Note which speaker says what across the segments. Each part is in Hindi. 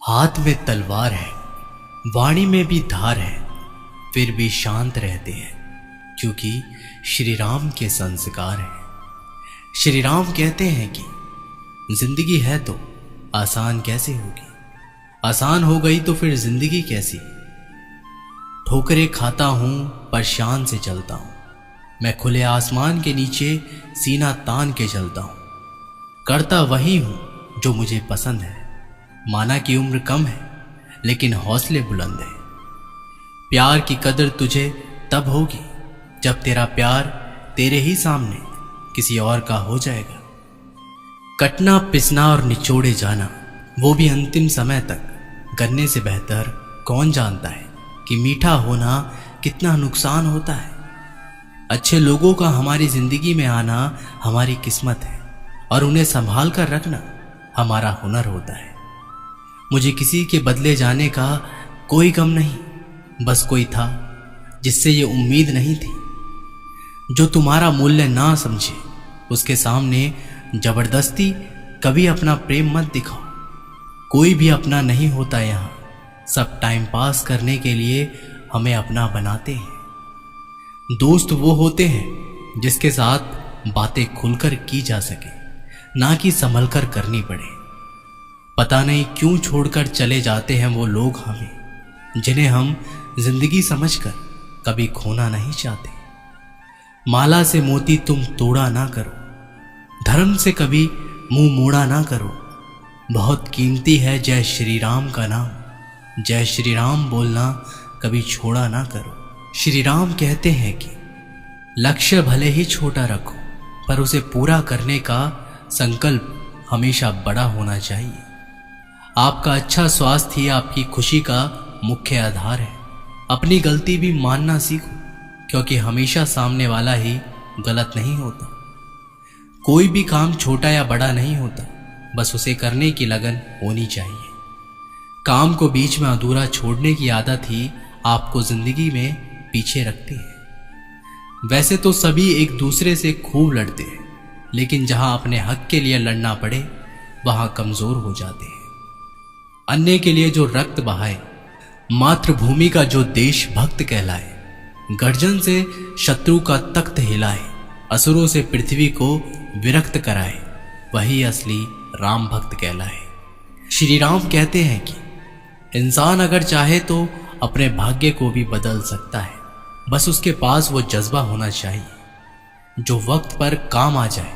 Speaker 1: हाथ में तलवार है, वाणी में भी धार है, फिर भी शांत रहते हैं क्योंकि श्री राम के संस्कार हैं। श्री राम कहते हैं कि जिंदगी है तो आसान कैसे होगी, आसान हो गई तो फिर जिंदगी कैसी। ठोकरें खाता हूं पर शान से चलता हूं, मैं खुले आसमान के नीचे सीना तान के चलता हूं। करता वही हूं जो मुझे पसंद है, माना कि उम्र कम है लेकिन हौसले बुलंद है। प्यार की कदर तुझे तब होगी जब तेरा प्यार तेरे ही सामने किसी और का हो जाएगा। कटना पिसना और निचोड़े जाना, वो भी अंतिम समय तक, करने से बेहतर कौन जानता है कि मीठा होना कितना नुकसान होता है। अच्छे लोगों का हमारी जिंदगी में आना हमारी किस्मत है और उन्हें संभाल कर रखना हमारा हुनर होता है। मुझे किसी के बदले जाने का कोई गम नहीं, बस कोई था जिससे ये उम्मीद नहीं थी। जो तुम्हारा मूल्य ना समझे उसके सामने जबरदस्ती कभी अपना प्रेम मत दिखाओ। कोई भी अपना नहीं होता यहाँ, सब टाइम पास करने के लिए हमें अपना बनाते हैं। दोस्त वो होते हैं जिसके साथ बातें खुलकर की जा सके, ना कि संभल कर करनी पड़े। पता नहीं क्यों छोड़कर चले जाते हैं वो लोग हमें, जिन्हें हम जिंदगी समझकर कभी खोना नहीं चाहते। माला से मोती तुम तोड़ा ना करो, धर्म से कभी मुंह मोड़ा ना करो। बहुत कीमती है जय श्री राम का नाम, जय श्री राम बोलना कभी छोड़ा ना करो। श्री राम कहते हैं कि लक्ष्य भले ही छोटा रखो पर उसे पूरा करने का संकल्प हमेशा बड़ा होना चाहिए। आपका अच्छा स्वास्थ्य ही आपकी खुशी का मुख्य आधार है। अपनी गलती भी मानना सीखो क्योंकि हमेशा सामने वाला ही गलत नहीं होता। कोई भी काम छोटा या बड़ा नहीं होता, बस उसे करने की लगन होनी चाहिए। काम को बीच में अधूरा छोड़ने की आदत ही आपको जिंदगी में पीछे रखती है। वैसे तो सभी एक दूसरे से खूब लड़ते हैं, लेकिन जहां अपने हक के लिए लड़ना पड़े वहां कमजोर हो जाते हैं। अन्य के लिए जो रक्त बहाए, मातृभूमि का जो देशभक्त कहलाए, गर्जन से शत्रु का तख्त हिलाए, असुरों से पृथ्वी को विरक्त कराए, वही असली राम भक्त कहलाए। श्री राम कहते हैं कि इंसान अगर चाहे तो अपने भाग्य को भी बदल सकता है, बस उसके पास वो जज्बा होना चाहिए। जो वक्त पर काम आ जाए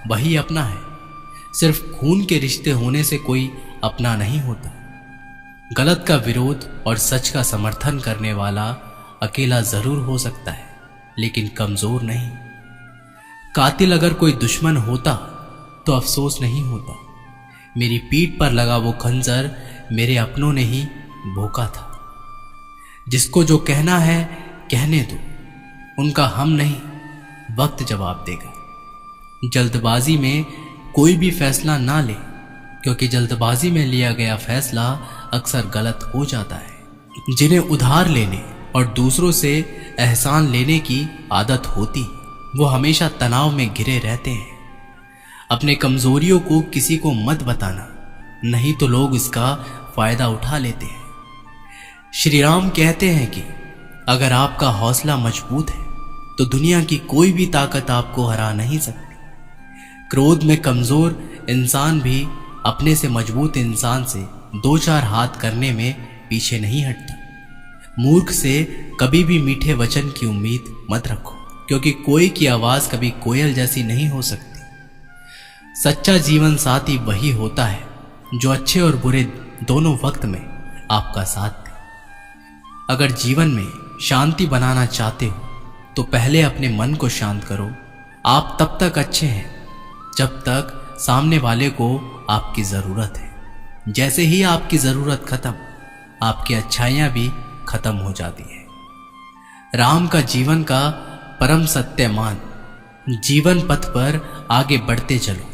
Speaker 1: वही अपना है। सिर्फ खून के रिश्ते होने से कोई अपना नहीं होता। गलत का विरोध और सच का समर्थन करने वाला अकेला जरूर हो सकता है, लेकिन कमजोर नहीं। कातिल अगर कोई दुश्मन होता तो अफसोस नहीं होता। मेरी पीठ पर लगा वो खंजर मेरे अपनों ने ही भोंका था। जिसको जो कहना है कहने दो, उनका हम नहीं, वक्त जवाब देगा। जल्दबाजी में कोई भी फैसला ना ले, क्योंकि जल्दबाजी में लिया गया फैसला अक्सर गलत हो जाता है। जिन्हें उधार लेने और दूसरों से एहसान लेने की आदत होती, वो हमेशा तनाव में घिरे रहते हैं। अपने कमजोरियों को किसी को मत बताना, नहीं तो लोग इसका फायदा उठा लेते हैं। श्री राम कहते हैं कि अगर आपका हौसला मजबूत है तो दुनिया की कोई भी ताकत आपको हरा नहीं सकती। क्रोध में कमजोर इंसान भी अपने से मजबूत इंसान से दो चार हाथ करने में पीछे नहीं हटता। मूर्ख से कभी भी मीठे वचन की उम्मीद मत रखो, क्योंकि कोई की आवाज कभी कोयल जैसी नहीं हो सकती। सच्चा जीवन साथी वही होता है जो अच्छे और बुरे दोनों वक्त में आपका साथ दे। अगर जीवन में शांति बनाना चाहते हो तो पहले अपने मन को शांत करो। आप तब तक अच्छे हैं जब तक सामने वाले को आपकी जरूरत है। जैसे ही आपकी जरूरत खत्म, आपकी अच्छाइयां भी खत्म हो जाती है। राम का जीवन का परम सत्य मान, जीवन पथ पर आगे बढ़ते चलो।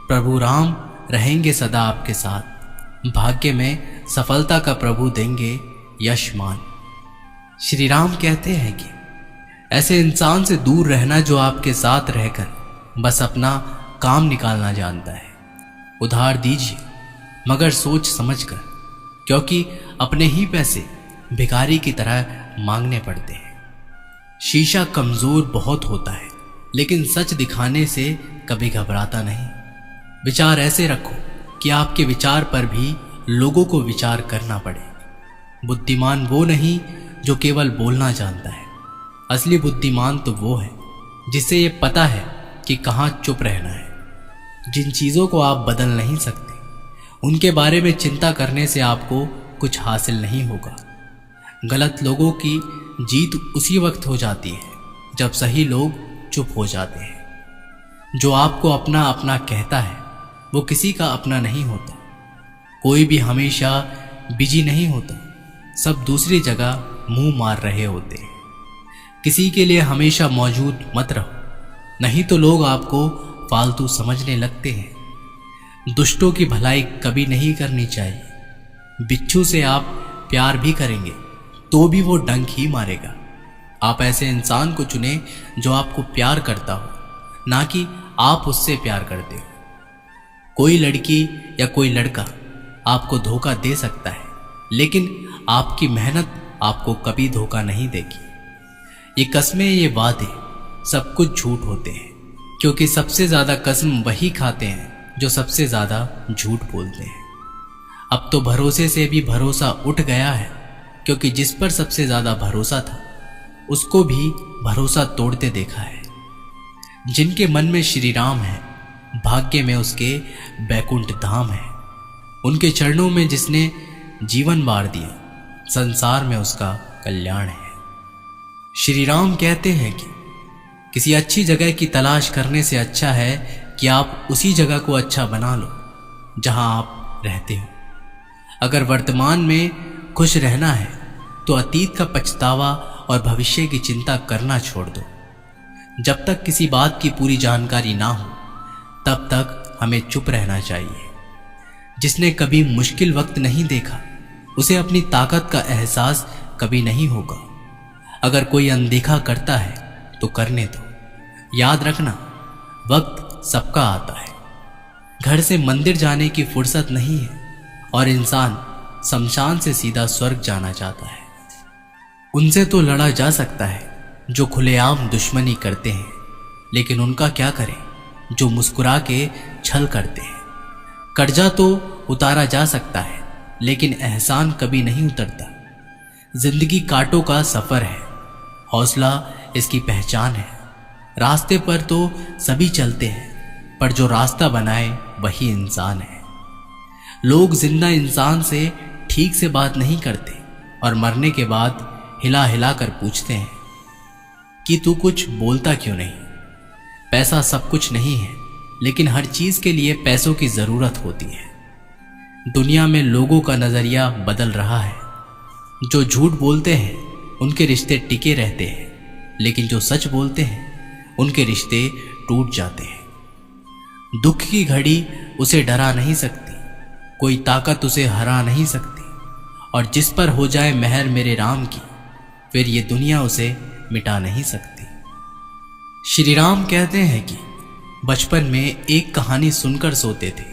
Speaker 1: प्रभु राम रहेंगे सदा आपके साथ, भाग्य में सफलता का प्रभु देंगे यश मान। श्री राम कहते हैं कि ऐसे इंसान से दूर रहना जो आपके साथ रहकर बस अपना काम निकालना जानता है। उधार दीजिए मगर सोच समझकर, क्योंकि अपने ही पैसे भिखारी की तरह मांगने पड़ते हैं। शीशा कमजोर बहुत होता है, लेकिन सच दिखाने से कभी घबराता नहीं। विचार ऐसे रखो कि आपके विचार पर भी लोगों को विचार करना पड़े। बुद्धिमान वो नहीं जो केवल बोलना जानता है। असली बुद्धिमान तो वो है जिसे ये पता है कि कहाँ चुप रहना है। जिन चीज़ों को आप बदल नहीं सकते, उनके बारे में चिंता करने से आपको कुछ हासिल नहीं होगा। गलत लोगों की जीत उसी वक्त हो जाती है जब सही लोग चुप हो जाते हैं। जो आपको अपना अपना कहता है वो किसी का अपना नहीं होता। कोई भी हमेशा बिजी नहीं होता, सब दूसरी जगह मुंह मार रहे होते हैं। किसी के लिए हमेशा मौजूद मत रहो, नहीं तो लोग आपको फालतू समझने लगते हैं। दुष्टों की भलाई कभी नहीं करनी चाहिए। बिच्छू से आप प्यार भी करेंगे तो भी वो डंक ही मारेगा। आप ऐसे इंसान को चुने जो आपको प्यार करता हो, ना कि आप उससे प्यार करते हो। कोई लड़की या कोई लड़का आपको धोखा दे सकता है, लेकिन आपकी मेहनत आपको कभी धोखा नहीं देगी। ये कस्में, ये वादे सब कुछ झूठ होते हैं, क्योंकि सबसे ज्यादा कसम वही खाते हैं जो सबसे ज्यादा झूठ बोलते हैं। अब तो भरोसे से भी भरोसा उठ गया है, क्योंकि जिस पर सबसे ज्यादा भरोसा था उसको भी भरोसा तोड़ते देखा है। जिनके मन में श्री राम है, भाग्य में उसके बैकुंठ धाम है। उनके चरणों में जिसने जीवन वार दिया, संसार में उसका कल्याण है। श्री राम कहते हैं कि किसी अच्छी जगह की तलाश करने से अच्छा है कि आप उसी जगह को अच्छा बना लो जहां आप रहते हो। अगर वर्तमान में खुश रहना है तो अतीत का पछतावा और भविष्य की चिंता करना छोड़ दो। जब तक किसी बात की पूरी जानकारी ना हो तब तक हमें चुप रहना चाहिए। जिसने कभी मुश्किल वक्त नहीं देखा उसे अपनी ताकत का एहसास कभी नहीं होगा। अगर कोई अनदेखा करता है तो करने दो। याद रखना, वक्त सबका आता है। घर से मंदिर जाने की फुर्सत नहीं है और इंसान शमशान से सीधा स्वर्ग जाना चाहता है। उनसे तो लड़ा जा सकता है जो खुलेआम दुश्मनी करते हैं, लेकिन उनका क्या करें जो मुस्कुरा के छल करते हैं। कर्जा तो उतारा जा सकता है, लेकिन एहसान कभी नहीं उतरता। जिंदगी कांटों का सफर है, हौसला इसकी पहचान है। रास्ते पर तो सभी चलते हैं, पर जो रास्ता बनाए वही इंसान है। लोग जिंदा इंसान से ठीक से बात नहीं करते और मरने के बाद हिला हिला कर पूछते हैं कि तू कुछ बोलता क्यों नहीं। पैसा सब कुछ नहीं है, लेकिन हर चीज के लिए पैसों की जरूरत होती है। दुनिया में लोगों का नजरिया बदल रहा है। जो झूठ बोलते हैं उनके रिश्ते टिके रहते हैं, लेकिन जो सच बोलते हैं उनके रिश्ते टूट जाते हैं। दुख की घड़ी उसे डरा नहीं सकती, कोई ताकत उसे हरा नहीं सकती, और जिस पर हो जाए मेहर मेरे राम की, फिर ये दुनिया उसे मिटा नहीं सकती। श्री राम कहते हैं कि बचपन में एक कहानी सुनकर सोते थे,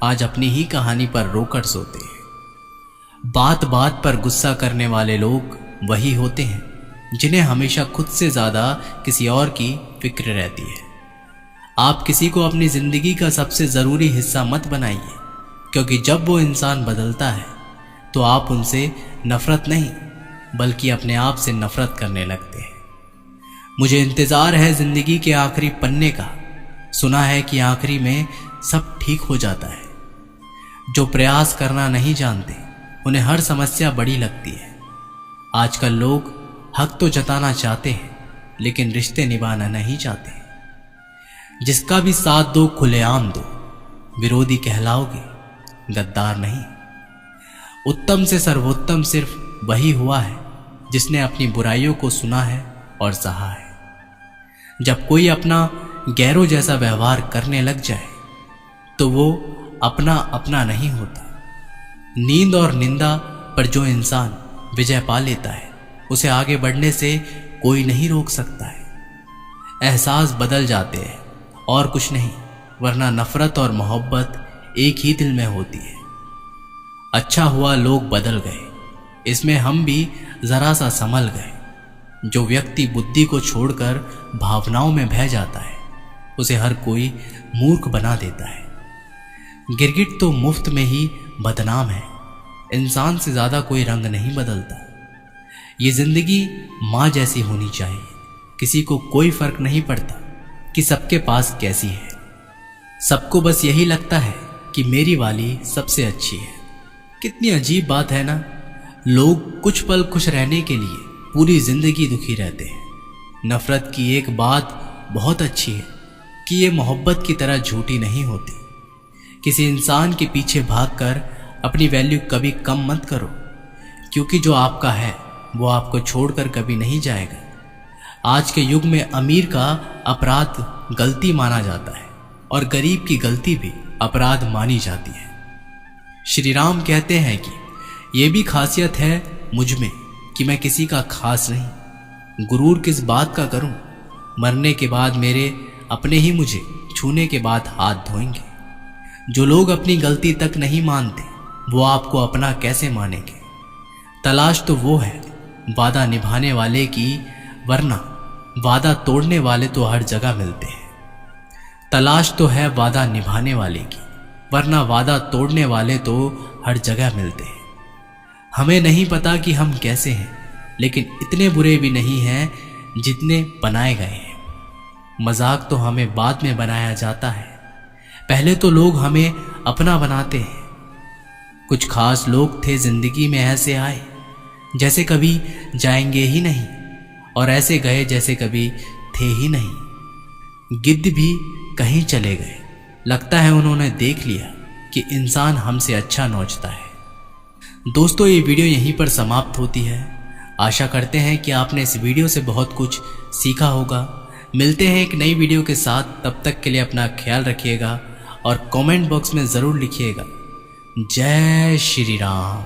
Speaker 1: आज अपनी ही कहानी पर रोकर सोते हैं। बात बात पर गुस्सा करने वाले लोग वही होते हैं जिन्हें हमेशा खुद से ज्यादा किसी और की फिक्र रहती है। आप किसी को अपनी जिंदगी का सबसे जरूरी हिस्सा मत बनाइए, क्योंकि जब वो इंसान बदलता है तो आप उनसे नफरत नहीं बल्कि अपने आप से नफरत करने लगते हैं। मुझे इंतजार है जिंदगी के आखिरी पन्ने का, सुना है कि आखिरी में सब ठीक हो जाता है। जो प्रयास करना नहीं जानते उन्हें हर समस्या बड़ी लगती है। आजकल लोग हक तो जताना चाहते हैं, लेकिन रिश्ते निभाना नहीं चाहते। जिसका भी साथ दो खुलेआम दो, विरोधी कहलाओगे, गद्दार नहीं। उत्तम से सर्वोत्तम सिर्फ वही हुआ है जिसने अपनी बुराइयों को सुना है और सहा है। जब कोई अपना गैरों जैसा व्यवहार करने लग जाए तो वो अपना अपना नहीं होता। नींद और निंदा पर जो इंसान विजय पा लेता है उसे आगे बढ़ने से कोई नहीं रोक सकता है। एहसास बदल जाते हैं और कुछ नहीं, वरना नफरत और मोहब्बत एक ही दिल में होती है। अच्छा हुआ लोग बदल गए, इसमें हम भी जरा सा संभल गए। जो व्यक्ति बुद्धि को छोड़कर भावनाओं में बह जाता है उसे हर कोई मूर्ख बना देता है। गिरगिट तो मुफ्त में ही बदनाम है, इंसान से ज्यादा कोई रंग नहीं बदलता। ये जिंदगी माँ जैसी होनी चाहिए, किसी को कोई फर्क नहीं पड़ता कि सबके पास कैसी है। सबको बस यही लगता है कि मेरी वाली सबसे अच्छी है। कितनी अजीब बात है ना, लोग कुछ पल खुश रहने के लिए पूरी जिंदगी दुखी रहते हैं। नफरत की एक बात बहुत अच्छी है कि ये मोहब्बत की तरह झूठी नहीं होती। किसी इंसान के पीछे भागकर अपनी वैल्यू कभी कम मत करो, क्योंकि जो आपका है वो आपको छोड़कर कभी नहीं जाएगा। आज के युग में अमीर का अपराध गलती माना जाता है और गरीब की गलती भी अपराध मानी जाती है। श्री राम कहते हैं कि ये भी खासियत है मुझ में कि मैं किसी का खास नहीं। गुरूर किस बात का करूं, मरने के बाद मेरे अपने ही मुझे छूने के बाद हाथ धोएंगे। जो लोग अपनी गलती तक नहीं मानते वो आपको अपना कैसे मानेंगे। तलाश तो वो है वादा निभाने वाले की, वरना वादा तोड़ने वाले तो हर जगह मिलते हैं। तलाश तो है वादा निभाने वाले की, वरना वादा तोड़ने वाले तो हर जगह मिलते हैं। हमें नहीं पता कि हम कैसे हैं, लेकिन इतने बुरे भी नहीं हैं जितने बनाए गए हैं। मजाक तो हमें बाद में बनाया जाता है, पहले तो लोग हमें अपना बनाते हैं। कुछ खास लोग थे जिंदगी में ऐसे आए जैसे कभी जाएंगे ही नहीं, और ऐसे गए जैसे कभी थे ही नहीं। गिद्ध भी कहीं चले गए, लगता है उन्होंने देख लिया कि इंसान हमसे अच्छा नोचता है। दोस्तों, ये वीडियो यहीं पर समाप्त होती है। आशा करते हैं कि आपने इस वीडियो से बहुत कुछ सीखा होगा। मिलते हैं एक नई वीडियो के साथ, तब तक के लिए अपना ख्याल रखिएगा और कमेंट बॉक्स में ज़रूर लिखिएगा जय श्री राम।